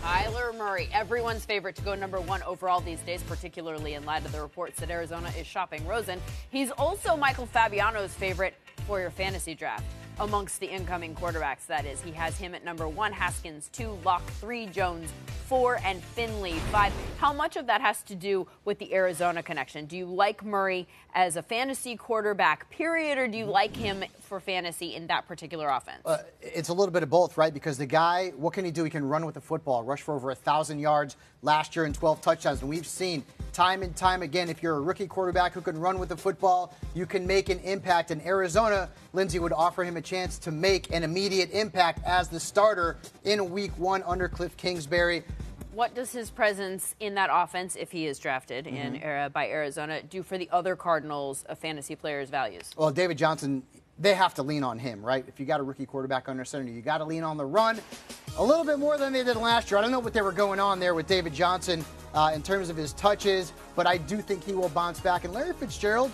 Kyler Murray, everyone's favorite to go #1 overall these days, particularly in light of the reports that Arizona is shopping Rosen. He's also Michael Fabiano's favorite for your fantasy draft. Amongst the incoming quarterbacks, that is. He has him at #1, Haskins 2, Locke 3, Jones 4, and Finley 5. How much of that has to do with the Arizona connection? Do you like Murray as a fantasy quarterback, period, or do you like him for fantasy in that particular offense? It's a little bit of both, right? Because the guy, what can he do? He can run with the football, rush for over 1,000 yards last year and 12 touchdowns. And we've seen time and time again, if you're a rookie quarterback who can run with the football, you can make an impact. In Arizona, Lindsay would offer him a chance to make an immediate impact as the starter in Week 1 under Cliff Kingsbury. What does his presence in that offense, if he is drafted by Arizona, do for the other Cardinals fantasy players' values? Well, David Johnson, they have to lean on him, right? If you got a rookie quarterback under center, you got to lean on the run a little bit more than they did last year. I don't know what they were going on there with David Johnson in terms of his touches, but I do think he will bounce back. And Larry Fitzgerald,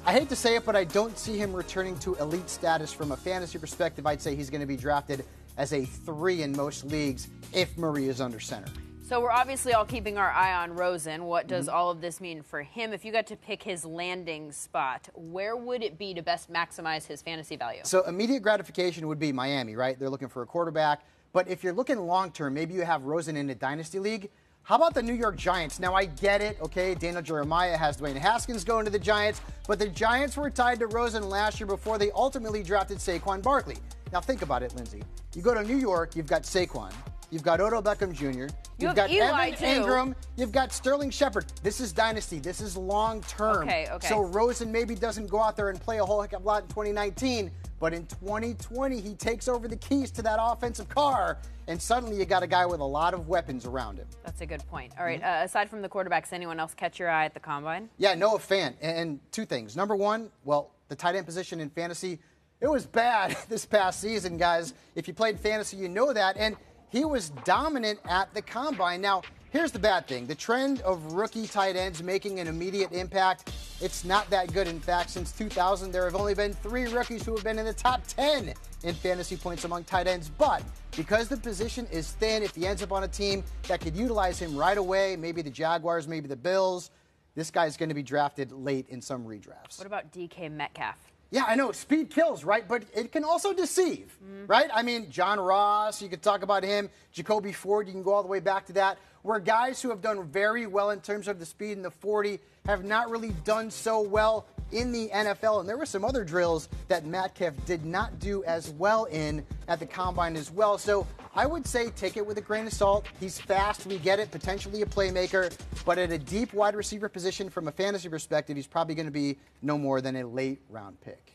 I hate to say it, but I don't see him returning to elite status from a fantasy perspective. I'd say he's going to be drafted as a 3 in most leagues if Murray is under center. So we're obviously all keeping our eye on Rosen. What does all of this mean for him? If you got to pick his landing spot, where would it be to best maximize his fantasy value? So immediate gratification would be Miami, right? They're looking for a quarterback. But if you're looking long-term, maybe you have Rosen in a dynasty league. How about the New York Giants? Now, I get it, okay? Daniel Jeremiah has Dwayne Haskins going to the Giants, but the Giants were tied to Rosen last year before they ultimately drafted Saquon Barkley. Now, think about it, Lindsay. You go to New York, you've got Saquon. You've got Odell Beckham Jr. You've got Eli, Evan Ingram. You've got Sterling Shepard. This is dynasty. This is long-term. Okay. So Rosen maybe doesn't go out there and play a whole heck of a lot in 2019, but in 2020, he takes over the keys to that offensive car, and suddenly you got a guy with a lot of weapons around him. That's a good point. All right, aside from the quarterbacks, anyone else catch your eye at the Combine? Yeah, Noah Fant. And two things. Number one, well, the tight end position in fantasy, it was bad this past season, guys. If you played fantasy, you know that. And he was dominant at the Combine. Now, here's the bad thing. The trend of rookie tight ends making an immediate impact, it's not that good. In fact, since 2000, there have only been 3 rookies who have been in the top 10 in fantasy points among tight ends. But because the position is thin, if he ends up on a team that could utilize him right away, maybe the Jaguars, maybe the Bills, this guy's going to be drafted late in some redrafts. What about DK Metcalf? Yeah, I know. Speed kills, right? But it can also deceive, right? I mean, John Ross, you could talk about him. Jacoby Ford, you can go all the way back to that. Where guys who have done very well in terms of the speed in the 40 have not really done so well in the NFL. And there were some other drills that Metcalf did not do as well in at the Combine as well. So I would say take it with a grain of salt. He's fast. We get it. Potentially a playmaker. But at a deep wide receiver position from a fantasy perspective, he's probably going to be no more than a late round pick.